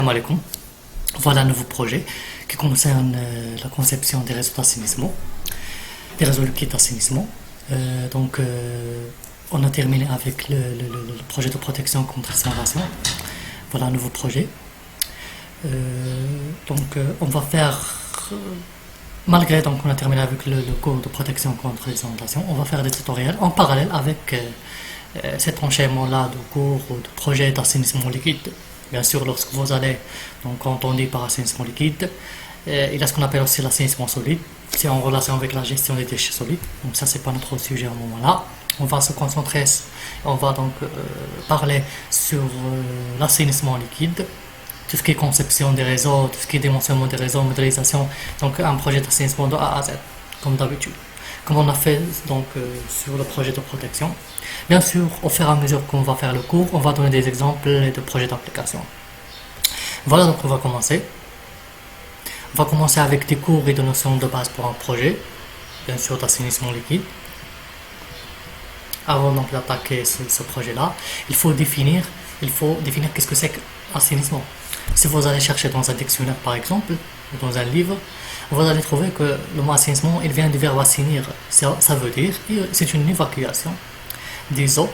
Salam alaikum. Voilà un nouveau projet qui concerne la conception des réseaux d'assainissement, des réseaux liquides d'assainissement. On a terminé avec le projet de protection contre les inondations. Voilà un nouveau projet. On va faire, malgré donc on a terminé avec le cours de protection contre les inondations, on va faire des tutoriels en parallèle avec cet enchaînement-là de cours ou de projets d'assainissement liquide. Bien sûr, lorsque vous allez, donc quand on dit par assainissement liquide, il y a ce qu'on appelle aussi l'assainissement solide. C'est en relation avec la gestion des déchets solides. Donc ça, c'est pas notre sujet à ce moment-là. On va se concentrer, on va donc parler sur l'assainissement liquide, tout ce qui est conception des réseaux, tout ce qui est dimensionnement des réseaux, modélisation, donc un projet d'assainissement de A à Z, comme d'habitude, comme on a fait donc sur le projet de protection. Bien sûr, au fur et à mesure qu'on va faire le cours, on va donner des exemples de projets d'application. Voilà, donc on va commencer. On va commencer avec des cours et des notions de base pour un projet, bien sûr d'assainissement liquide. Avant donc d'attaquer ce projet-là, il faut définir qu'est-ce que c'est que l'assainissement. Si vous allez chercher dans un dictionnaire par exemple, ou dans un livre, vous allez trouver que le mot assainissement, il vient du verbe assainir. Ça veut dire, c'est une évacuation des eaux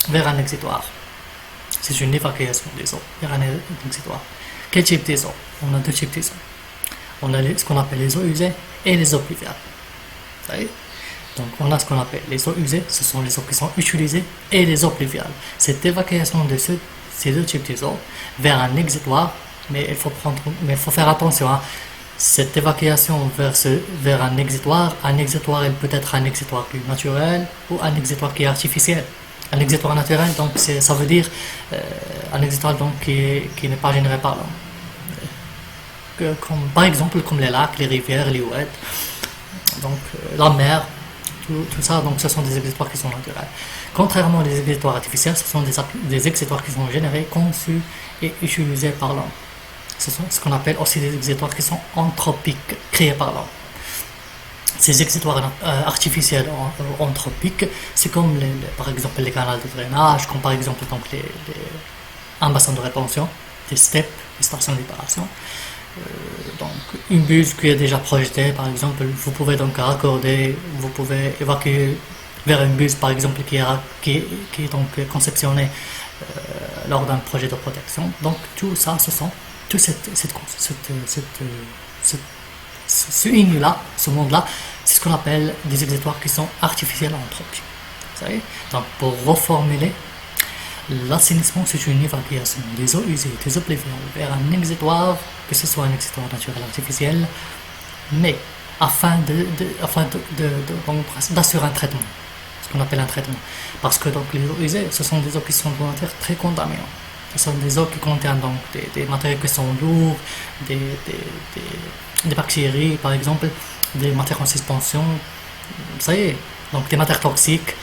vers un exutoire. C'est une évacuation des eaux vers un exutoire. Quel type des eaux? On a deux types des eaux. On a ce qu'on appelle les eaux usées et les eaux pluviales. Vous voyez? Donc on a ce qu'on appelle les eaux usées, ce sont les eaux qui sont utilisées, et les eaux pluviales. Cette évacuation de ces deux types d'eau vers un exutoire, mais il faut faire attention à cette évacuation vers un exutoire, il peut être un exutoire qui est naturel ou un exutoire qui est artificiel. Un exutoire naturel, donc ça veut dire un exutoire donc, qui n'est pas généré par l'homme. Par exemple comme les lacs, les rivières, les oueds, donc la mer, tout ça, donc ce sont des exutoires qui sont naturels. Contrairement aux exutoires artificiels, ce sont des exutoires qui sont générés, conçus et utilisés par l'homme. Ce sont ce qu'on appelle aussi des exutoires qui sont anthropiques, créés par l'homme. Ces exutoires artificiels anthropiques, c'est comme par exemple les canaux de drainage, comme par exemple donc un bassin de rétention, des steppes, des stations d'épuration. Donc une buse qui est déjà projetée, par exemple, vous pouvez donc raccorder, vous pouvez évacuer vers une buse par exemple qui est donc conceptionnée lors d'un projet de protection. Donc tout ça, tout ce univers-là, ce monde-là, c'est ce qu'on appelle des exutoires qui sont artificiels anthropiques. Vous savez? Donc pour reformuler, l'assainissement, c'est une évacuation des eaux usées, des eaux pluviales vers un exutoire, que ce soit un exutoire naturel artificiel, mais afin d'assurer un traitement, ce qu'on appelle un traitement. Parce que donc, les eaux usées, ce sont des eaux qui sont de nature très contaminantes. Ce sont des eaux qui contiennent donc des matériaux qui sont lourds, des bactéries par exemple, des matières en suspension, ça y est, donc des matières toxiques.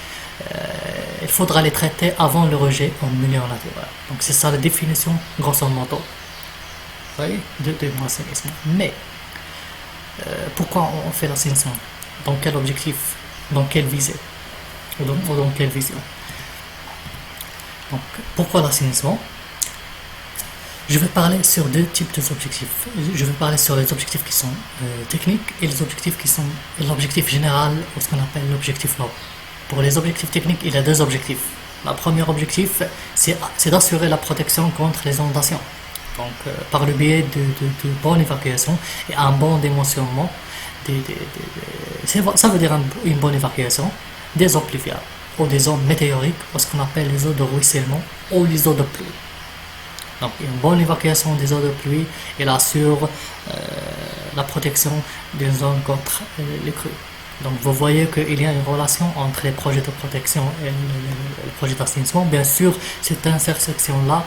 Il faudra les traiter avant le rejet en milieu naturel. Donc c'est ça la définition grosso modo, vous voyez, de l'assainissement. Mais pourquoi on fait l'assainissement? Dans quel objectif? Dans quelle visée? Ou dans quelle vision? Donc pourquoi l'assainissement? Je vais parler sur deux types d'objectifs. Je vais parler sur les objectifs qui sont techniques et les objectifs qui sont l'objectif général, ou ce qu'on appelle l'objectif noble. Pour les objectifs techniques, il y a deux objectifs. Le premier objectif, c'est d'assurer la protection contre les inondations. Donc, par le biais de bonne évacuation et un bon dimensionnement, ça veut dire une bonne évacuation des eaux pluviales ou des eaux météoriques, ou ce qu'on appelle les eaux de ruissellement ou les eaux de pluie. Donc, une bonne évacuation des eaux de pluie, elle assure la protection des zones contre les crues. Donc vous voyez qu'il y a une relation entre les projets de protection et le projet d'assainissement. Bien sûr, cette intersection-là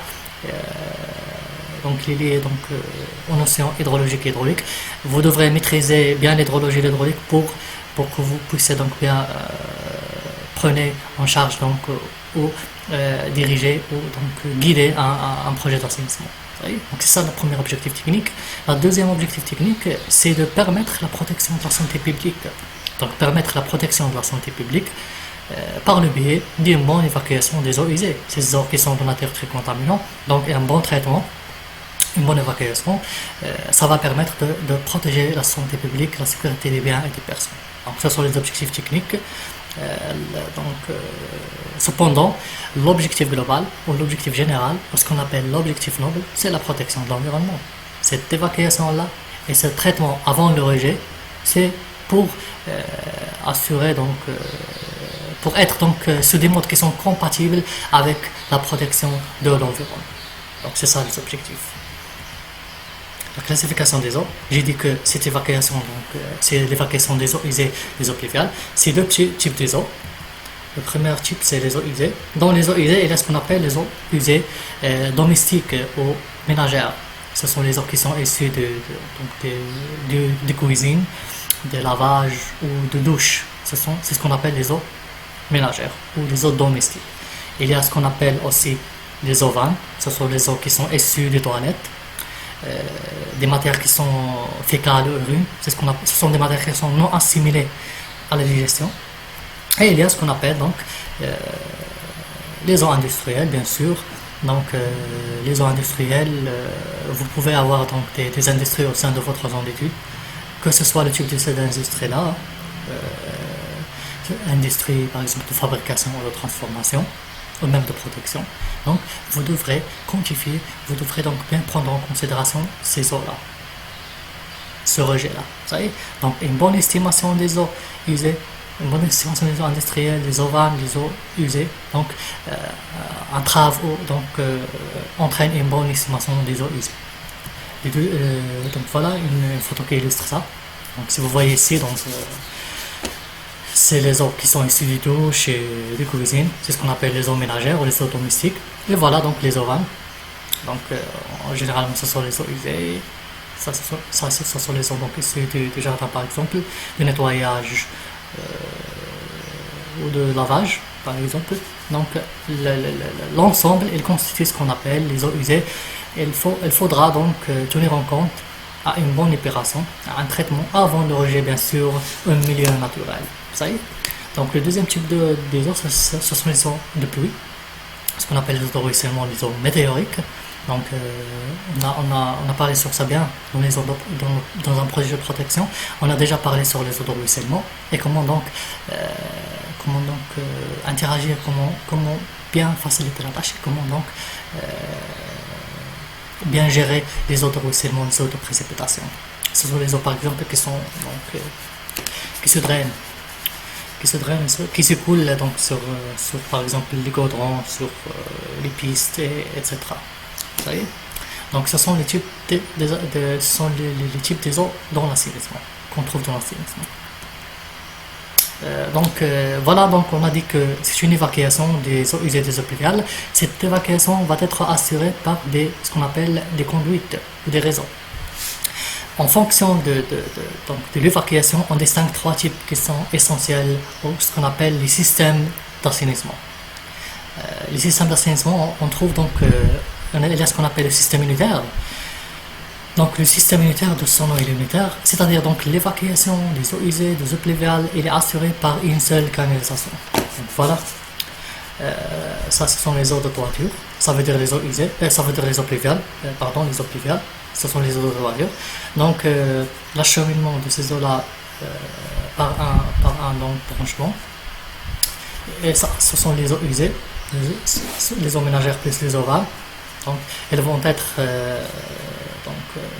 donc liée aux notions hydrologiques et hydrauliques. Vous devrez maîtriser bien l'hydrologie et l'hydraulique pour que vous puissiez donc bien prendre en charge donc, ou diriger ou donc guider un projet d'assainissement. Donc c'est ça le premier objectif technique. Le deuxième objectif technique, c'est de permettre la protection de la santé publique. Donc permettre la protection de la santé publique par le biais d'une bonne évacuation des eaux usées. Ces eaux qui sont de nature très contaminante, donc un bon traitement une bonne évacuation, ça va permettre de protéger la santé publique, la sécurité des biens et des personnes. Donc, ce sont les objectifs techniques. Cependant, l'objectif global ou l'objectif général, ou ce qu'on appelle l'objectif noble, c'est la protection de l'environnement. Cette évacuation-là et ce traitement avant le rejet, c'est pour assurer donc, pour être donc sur des modes qui sont compatibles avec la protection de l'environnement. Donc c'est ça les objectifs. La classification des eaux, j'ai dit que cette évacuation, donc, c'est l'évacuation des eaux usées, des eaux pluviales. C'est deux types des eaux. Le premier type, c'est les eaux usées. Dans les eaux usées, il y a ce qu'on appelle les eaux usées domestiques ou ménagères. Ce sont les eaux qui sont issues de cuisine, de lavage ou de douche. C'est ce qu'on appelle les eaux ménagères ou les eaux domestiques. Il y a ce qu'on appelle aussi les eaux vannes. Ce sont les eaux qui sont issues des toilettes. Des matières qui sont fécales ou urines, ce sont des matières qui sont non assimilées à la digestion. Et il y a ce qu'on appelle donc les eaux industrielles, bien sûr. Donc les eaux industrielles, vous pouvez avoir donc des industries au sein de votre zone d'étude, que ce soit le type de cette industrie-là, industrie par exemple de fabrication ou de transformation, ou même de protection. Donc, vous devrez quantifier, vous devrez donc bien prendre en considération ces eaux-là, ce rejet-là. Vous savez. Donc, une bonne estimation des eaux usées, une bonne estimation des eaux industrielles, des eaux vannes, des eaux usées. Donc, un travail entraîne une bonne estimation des eaux usées. Donc, voilà une photo qui illustre ça. Donc, si vous voyez ici, donc, c'est les eaux qui sont issues du douche et des cuisines. C'est ce qu'on appelle les eaux ménagères ou les eaux domestiques. Et voilà donc les eaux vannes. Donc généralement ce sont les eaux usées. Ça ce sont les eaux donc issues du jardin par exemple, du nettoyage ou de lavage par exemple. Donc l'ensemble il constitue ce qu'on appelle les eaux usées. Il faudra donc tenir en compte à une bonne épuration, à un traitement avant de rejeter bien sûr un milieu naturel. Ça y est. Donc le deuxième type des eaux, ce sont les eaux de pluie, ce qu'on appelle les eaux de ruissellement, les eaux météoriques. Donc on a parlé sur ça bien dans un projet de protection. On a déjà parlé sur les eaux de ruissellement et comment donc interagir, comment bien faciliter la tâche, comment donc bien gérer les eaux de ruissellement, les eaux de précipitation. Ce sont les eaux par exemple qui sont donc qui se drainent, qui s'écoulent donc sur par exemple les goudrons, sur les pistes, etc. Vous voyez. Donc ce sont les types les types des eaux dans l'assainissement qu'on trouve dans l'assainissement. Voilà, donc on a dit que c'est une évacuation des eaux usées des eaux pluviales. Cette évacuation va être assurée par ce qu'on appelle des conduites ou des réseaux. En fonction de l'évacuation, on distingue trois types qui sont essentiels, ou ce qu'on appelle les systèmes d'assainissement. Les systèmes d'assainissement, on trouve donc il y a ce qu'on appelle le système unitaire. Donc le système unitaire de son nom est unitaire, c'est-à-dire donc l'évacuation des eaux usées, des eaux pluviales, il est assuré par une seule canalisation. Donc voilà, ça ce sont les eaux de toiture, ça veut dire les eaux usées, ça veut dire les eaux pluviales, les eaux pluviales, ce sont les eaux de toiture. Donc l'acheminement de ces eaux-là par un donc, branchement, et ça ce sont les eaux usées, les eaux ménagères plus les eaux vannes. Donc elles vont être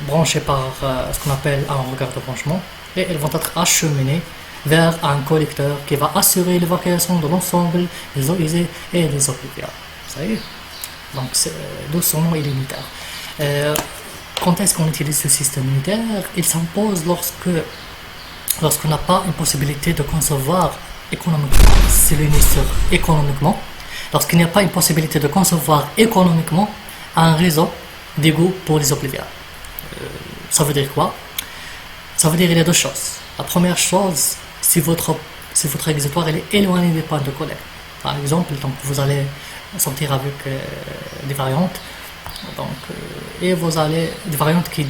branchées par ce qu'on appelle un regard de branchement et elles vont être acheminées vers un collecteur qui va assurer l'évacuation de l'ensemble des eaux usées et des eaux pluviales. Vous savez. Donc d'où son nom est unitaire. Quand est-ce qu'on utilise ce système unitaire? Il s'impose lorsqu'on n'a pas une possibilité de concevoir économiquement, c'est l'unisseur économiquement, lorsqu'il n'y a pas une possibilité de concevoir économiquement un réseau d'égout pour les eaux pluviales. Ça veut dire quoi? Ça veut dire qu'il y a deux choses. La première chose, si votre exutoire est éloigné des points de collecte. Par exemple, donc vous allez sortir avec des variantes, et vous allez des variantes qui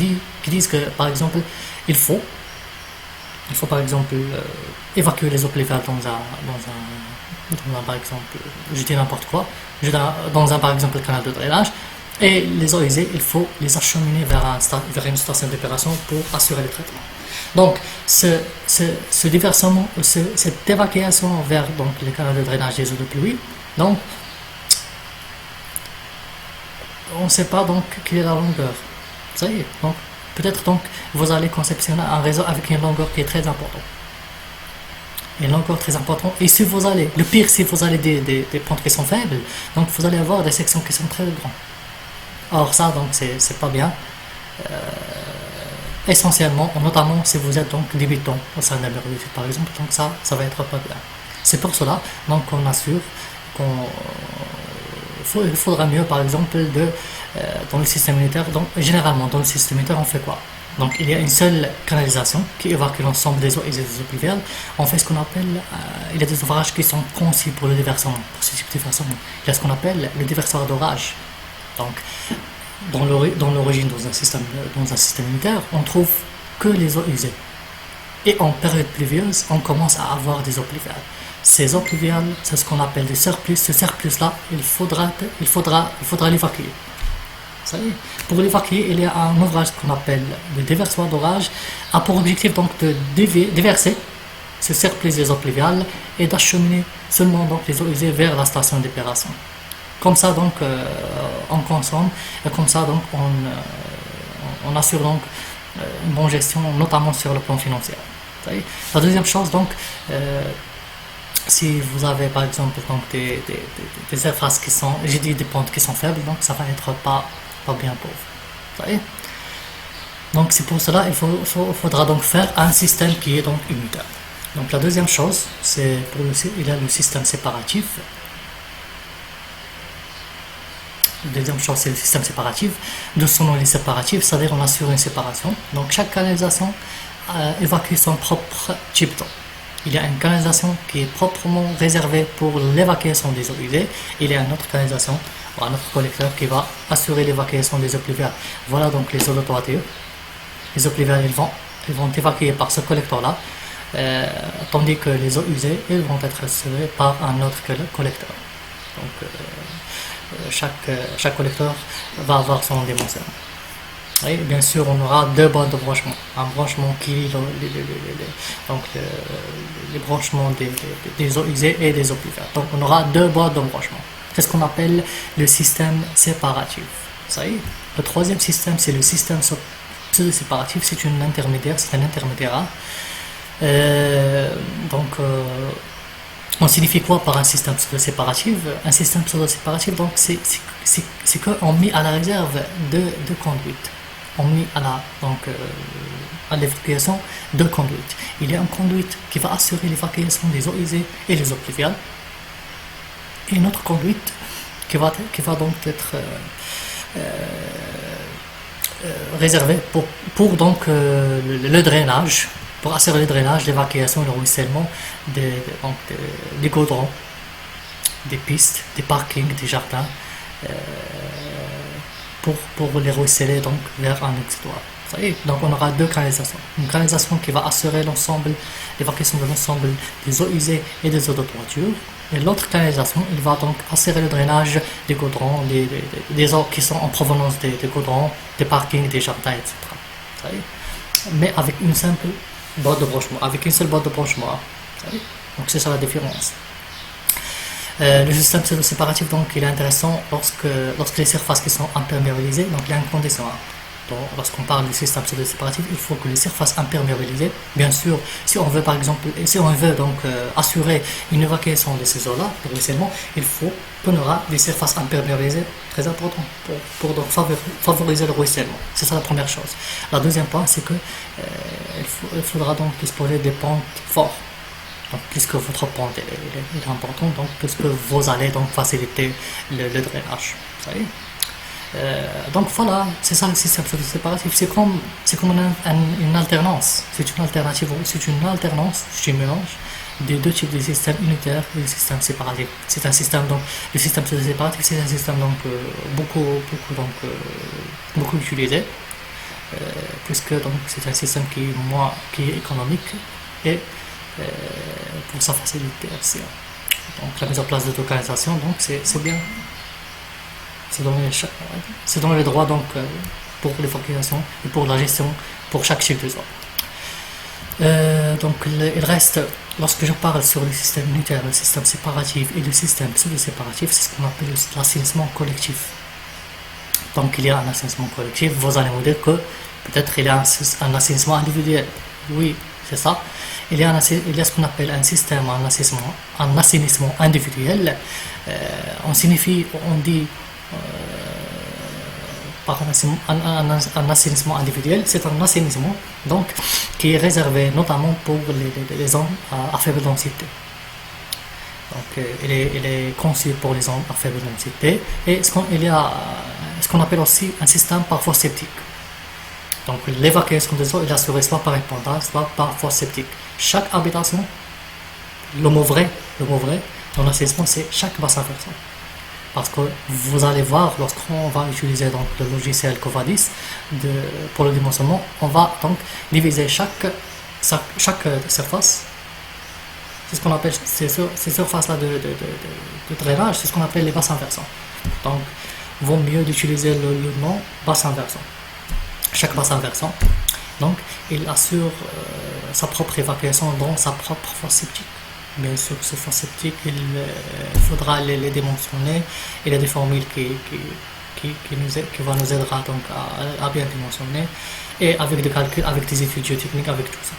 disent que par exemple il faut par exemple évacuer les eaux pluviales dans un par exemple, je dis n'importe quoi, dans un par exemple canal de drainage. Et les eaux usées, il faut les acheminer vers une station d'épuration pour assurer le traitement. Donc, ce déversement, cette évacuation vers donc, les canaux de drainage des eaux de pluie, donc, on ne sait pas donc quelle est la longueur. Ça y est, donc, peut-être donc, vous allez conceptionner un réseau avec une longueur qui est très importante. Une longueur très importante. Et si vous allez, le pire, si vous allez des pentes qui sont faibles, donc vous allez avoir des sections qui sont très grandes. Or, ça, donc, c'est pas bien. Essentiellement, notamment si vous êtes donc débutant au sein d'un bureau d'études par exemple, donc ça va être pas bien. C'est pour cela donc on assure il faudra mieux par exemple dans le système unitaire. Donc généralement dans le système unitaire on fait quoi? Donc il y a une seule canalisation qui évacue l'ensemble des eaux et des eaux pluviales. On fait ce qu'on appelle, il y a des ouvrages qui sont conçus pour le déversement, pour ce type de déversement. Il y a ce qu'on appelle le déversoir d'orage. Donc dans l'origine, dans un système unitaire, on trouve que les eaux usées. Et en période pluvieuse, on commence à avoir des eaux pluviales. Ces eaux pluviales, c'est ce qu'on appelle des surplus. Ce surplus-là, il faudra l'évacuer. Ça y est. Pour l'évacuer, il y a un ouvrage qu'on appelle le déversoir d'orage, a pour objectif donc de déverser ce surplus des eaux pluviales et d'acheminer seulement donc les eaux usées vers la station d'épuration. Comme ça donc on consomme et comme ça donc on assure donc une bonne gestion, notamment sur le plan financier. La deuxième chose donc, si vous avez par exemple donc des surfaces qui sont, j'ai dit des pentes qui sont faibles, donc ça va être pas bien pauvre. Donc c'est pour cela il faudra donc faire un système qui est donc unitaire. Donc la deuxième chose, c'est il y a le système séparatif. La deuxième chose, c'est le système séparatif. De son nom, il est séparatif, c'est-à-dire on assure une séparation. Donc chaque canalisation évacue son propre type d'eau. Il y a une canalisation qui est proprement réservée pour l'évacuation des eaux usées. Il y a une autre canalisation, ou un autre collecteur qui va assurer l'évacuation des eaux pluviales. Voilà donc les eaux de toiture. Les eaux pluviales, elles vont être évacuées par ce collecteur-là, tandis que les eaux usées, elles vont être assurées par un autre collecteur. Donc, chaque collecteur va avoir son dimension. Et bien sûr, on aura deux bandes de branchement. Un branchement qui lie les branchements des eaux usées et des eaux pluviales. Donc, on aura deux bandes de branchement. C'est ce qu'on appelle le système séparatif. Ça y est. Le troisième système, c'est le système pseudo-séparatif. C'est un intermédiaire. On signifie quoi par un système pseudo-séparatif? Un système pseudo-séparatif, donc, c'est qu'on met à la réserve deux conduites. On met à l'évacuation deux conduites. Il y a une conduite qui va assurer l'évacuation des eaux usées et les eaux pluviales. Et une autre conduite qui va donc être réservée pour donc, le drainage, pour assurer le drainage, l'évacuation et le ruissellement des goudrons, des pistes, des parkings, des jardins, pour les ruisseler donc vers un exutoire. Donc on aura deux canalisations. Une canalisation qui va assurer l'évacuation de l'ensemble des eaux usées et des eaux de toiture. Et l'autre canalisation, il va donc assurer le drainage des goudrons, des eaux qui sont en provenance des goudrons, des parkings, des jardins, etc. Mais avec une simple bande de branchement, avec une seule bande de branchement. Donc c'est ça la différence. Le système pseudo-séparatif, donc, il est intéressant lorsque les surfaces qui sont imperméabilisées, donc il y a une condition. Lorsqu'on parle du système pseudo-séparatif, il faut que les surfaces imperméabilisées, bien sûr, si on veut donc assurer une évacuation de ces eaux-là, le ruissellement, il faut qu'on aura des surfaces imperméabilisées très importantes pour donc favoriser le ruissellement. C'est ça la première chose. La deuxième point, c'est que il faudra donc disposer des pentes fortes. Donc, puisque votre pente est importante, donc puisque vous allez donc faciliter le drainage. Vous savez. Donc voilà, c'est ça le système séparatif. C'est comme une alternance. C'est une alternative, c'est une alternance, c'est un mélange des deux types de systèmes unitaires et le système séparatif. C'est un système donc le système séparatif, c'est un système donc beaucoup utilisé, puisque donc c'est un système qui est économique et pour sa facilité aussi. Donc la mise en place de localisation, donc c'est bien. C'est donner le droit donc pour l'évacuation et pour la gestion pour chaque chiffre de zone. Donc il reste, lorsque je parle sur le système unitaire, le système séparatif et le système pseudo-séparatif, c'est ce qu'on appelle l'assainissement collectif. Donc il y a un assainissement collectif, vous allez me dire que peut-être il y a un assainissement individuel. Oui, c'est ça. Il y a ce qu'on appelle un système, un assainissement individuel. On dit par un assainissement individuel, c'est un assainissement donc qui est réservé notamment pour les zones à faible densité. Donc il est conçu pour les zones à faible densité et il y a ce qu'on appelle aussi un système par fosse septique. Donc l'évacuation des eaux est assurée soit par répondant, soit par fosse septique. Chaque habitation, le mot vrai dans l'assainissement, c'est chaque bassin versant. Parce que vous allez voir, lorsqu'on va utiliser donc le logiciel Covadis pour le dimensionnement, on va donc diviser chaque surface. C'est ce qu'on appelle ces surfaces-là de drainage, c'est ce qu'on appelle les bassins versants. Donc, vaut mieux d'utiliser le nom bassin versant. Chaque bassin versant, donc, il assure sa propre évacuation dans sa propre fosse septique. Bien sûr, ces fosses septiques, il faudra les dimensionner. Il y a des formules qui vont nous aider donc à bien dimensionner et avec des calculs, avec des études géotechniques, avec tout ça.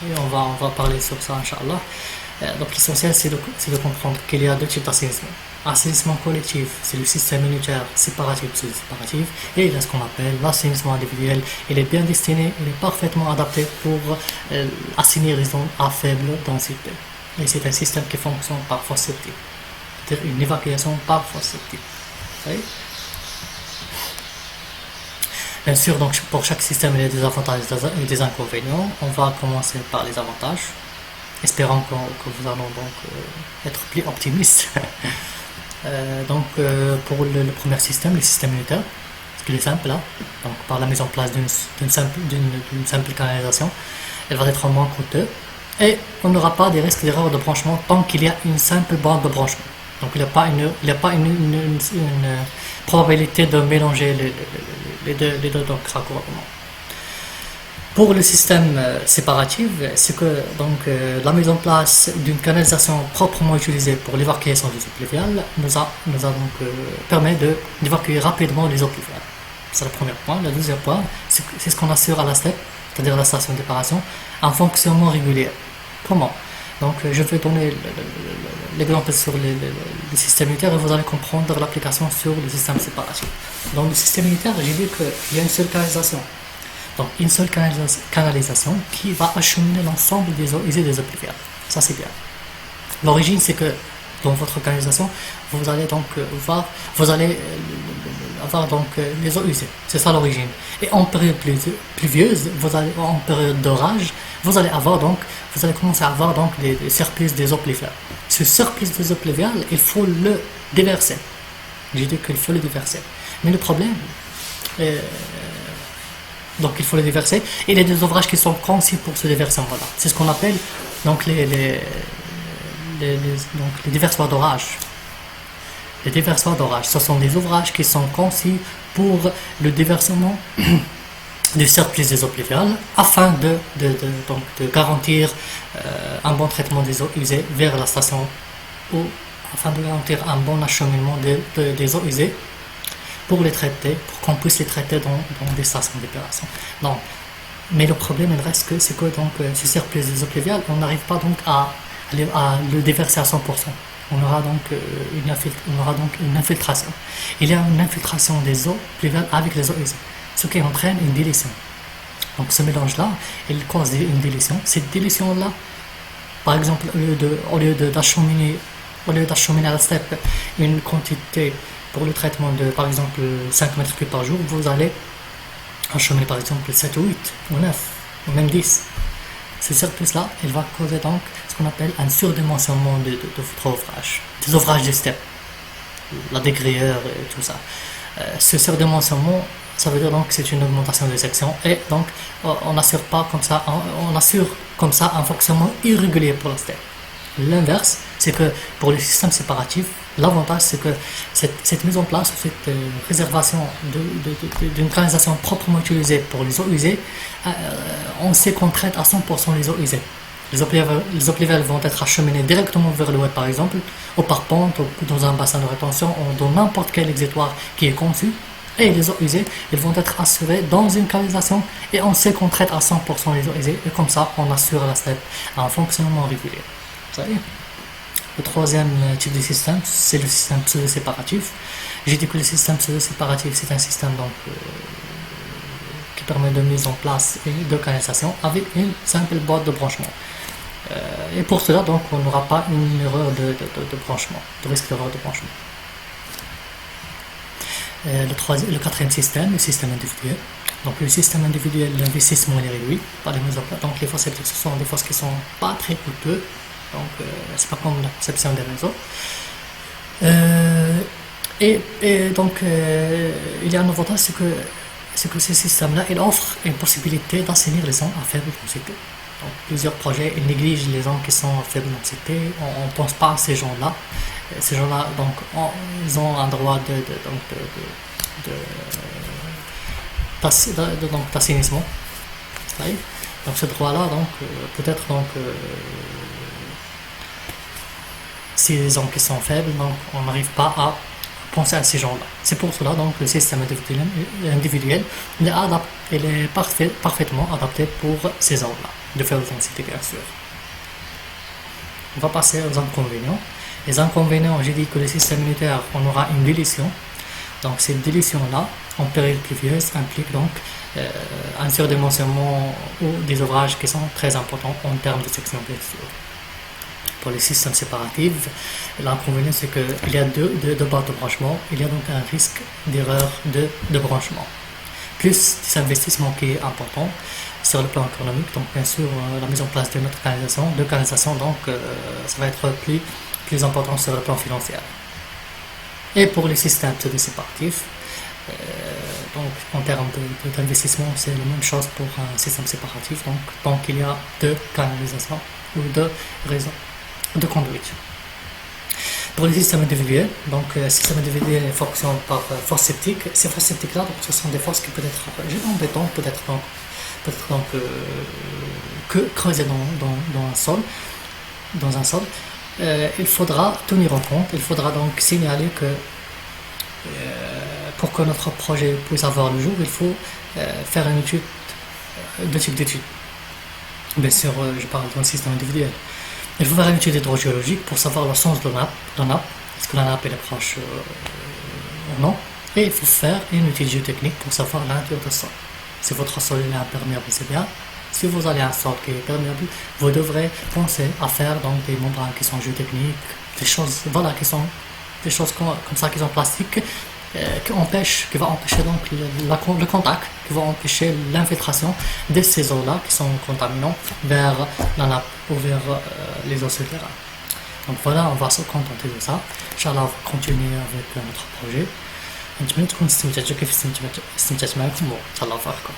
Et on va parler sur ça, Inch'Allah. Donc l'essentiel, c'est de comprendre qu'il y a deux types d'assainissement. Assainissement collectif, c'est le système unitaire séparatif, séparatif, et il y a ce qu'on appelle l'assainissement individuel. Il est bien destiné, il est parfaitement adapté pour assainir les zones à faible densité. Et c'est un système qui fonctionne par fosse septique, c'est-à-dire une évacuation par fosse septique. Bien sûr, donc pour chaque système, il y a des avantages et des inconvénients. On va commencer par les avantages, espérant que vous allez donc être plus optimiste. Pour le premier système, le système unitaire, ce qui est simple là, donc par la mise en place d'une simple canalisation, elle va être moins coûteuse. Et on n'aura pas des risques d'erreur de branchement tant qu'il y a une simple bande de branchement. Donc il n'y a pas une probabilité de mélanger les deux donc raccords. Pour le système séparatif, c'est que donc la mise en place d'une canalisation proprement utilisée pour l'évacuation des eaux pluviales nous a donc permet d'évacuer rapidement les eaux pluviales. C'est le premier point. Le deuxième point, c'est ce qu'on assure à la STEP, c'est-à-dire la station d'épuration, un fonctionnement régulier. Comment? Donc je vais donner l'exemple sur le système unitaire et vous allez comprendre l'application sur le système séparatif. Dans le système unitaire, j'ai dit qu'il y a une seule canalisation. Donc une seule canalisation qui va acheminer l'ensemble des eaux usées des eaux pluviales. Ça c'est bien. L'origine, c'est que dans votre canalisation, vous allez avoir donc les eaux usées. C'est ça l'origine. Et en période pluvieuse, en période d'orage, vous allez commencer à avoir donc des surplus des eaux pluviales. Ce surplus des eaux pluviales, il faut le déverser. J'ai dit qu'il faut le déverser. Mais le problème, donc il faut le déverser. Et il y a des ouvrages qui sont conçus pour ce déversement-là. C'est ce qu'on appelle donc les déversoirs d'orage. Les déversoirs d'orage, ce sont des ouvrages qui sont conçus pour le déversement du surplus des eaux pluviales afin de garantir un bon traitement des eaux usées vers la station ou afin de garantir un bon acheminement des eaux usées pour les traiter, pour qu'on puisse les traiter dans des stations d'épuration. Donc, mais le problème, il reste que c'est que donc ce surplus des eaux pluviales, on n'arrive pas donc à le déverser à 100%. On aura donc une infiltration. Il y a une infiltration des eaux pluviales avec les eaux usées, ce qui entraîne une dilution. Donc ce mélange-là, il cause une dilution. Cette dilution-là, par exemple, au lieu d'acheminer à la STEP une quantité pour le traitement de, par exemple, 5 mètres cubes par jour, vous allez acheminer par exemple 7 ou 8 ou 9 ou même 10. Ce surplus-là, il va causer donc ce qu'on appelle un surdimensionnement de votre ouvrage, des ouvrages de STEP, la dégrayeur et tout ça. Ce surdimensionnement, ça veut dire donc que c'est une augmentation de section et donc on assure comme ça un fonctionnement irrégulier pour la STEP. L'inverse, c'est que pour les systèmes séparatifs, l'avantage c'est que cette mise en place, cette réservation d'une canalisation proprement utilisée pour les eaux usées, on sait qu'on traite à 100% les eaux usées. Les eaux pluviales vont être acheminées directement vers le web, par exemple, au pare-ponte, ou dans un bassin de rétention, ou dans n'importe quel exutoire qui est conçu. Et les eaux usées, elles vont être assurées dans une canalisation et on sait qu'on traite à 100% les eaux usées et comme ça, on assure un fonctionnement régulier. Vous savez. Le troisième type de système, c'est le système pseudo-séparatif. J'ai dit que le système pseudo-séparatif, c'est un système qui permet de mise en place de canalisation avec une simple boîte de branchement. Et pour cela, donc, on n'aura pas une erreur de branchement, de risque d'erreur de branchement. Le quatrième système, le système individuel. Donc le système individuel, l'investissement est réduit par les mises en place. Donc les fosses septiques, ce sont des fosses qui ne sont pas très coûteuses. Donc c'est pas comme la conception des réseaux. Donc il y a un avantage, c'est que ce système-là, il offre une possibilité d'assainir les zones à faible densité. Donc plusieurs projets ils négligent les zones qui sont à faible densité. On ne pense pas à ces gens-là. Ces gens-là, donc, ils ont un droit d'assainissement. Donc ce droit-là, donc, peut-être donc, si les zones qui sont faibles, donc on n'arrive pas à penser à ces gens-là. C'est pour cela donc le système individuel il est parfaitement adapté pour ces zones-là, de faible densité bien sûr. On va passer aux inconvénients. Les inconvénients, j'ai dit que le système unitaire, on aura une dilution. Donc cette dilution-là, en période pluvieuse, implique donc un surdimensionnement ou des ouvrages qui sont très importants en termes de section bien sûr. Pour les systèmes séparatifs, l'inconvénient c'est qu'il y a deux barres de branchement, il y a donc un risque d'erreur de branchement. Plus des investissements qui est important sur le plan économique, donc bien sûr la mise en place de notre canalisation, donc ça va être plus important sur le plan financier. Et pour les systèmes pseudo-séparatifs, donc en termes d'investissement, c'est la même chose pour un système séparatif, donc tant qu'il y a deux canalisations ou deux réseaux de conduite. Pour les systèmes individuels, donc le système individuel fonctionne par force septique. Ces forces septiques-là, donc ce sont des forces qui peuvent être en béton, peut-être que creusées dans un sol. Il faudra tenir en compte, il faudra donc signaler que pour que notre projet puisse avoir le jour, il faut faire une étude, deux types d'études. Bien sûr, je parle d'un système individuel. Il faut faire une étude hydrogéologique pour savoir le sens de la nappe, est-ce que la nappe est proche ou non. Et il faut faire une étude géotechnique pour savoir la nature du sol. Si votre sol est imperméable, c'est bien. Si vous avez un sol qui est perméable, vous devrez penser à faire donc des membranes qui sont géotechniques, des choses comme ça qui sont plastiques, qui vont empêcher donc le contact, qui vont empêcher l'infiltration de ces eaux-là qui sont contaminants vers la nappe ou vers les eaux souterraines. Donc voilà, on va se contenter de ça. Inch'Allah, on va continuer avec notre projet. نتمنى تكون استمتعتوا كيف استمتعت معكم وتهلاو في راحتكم.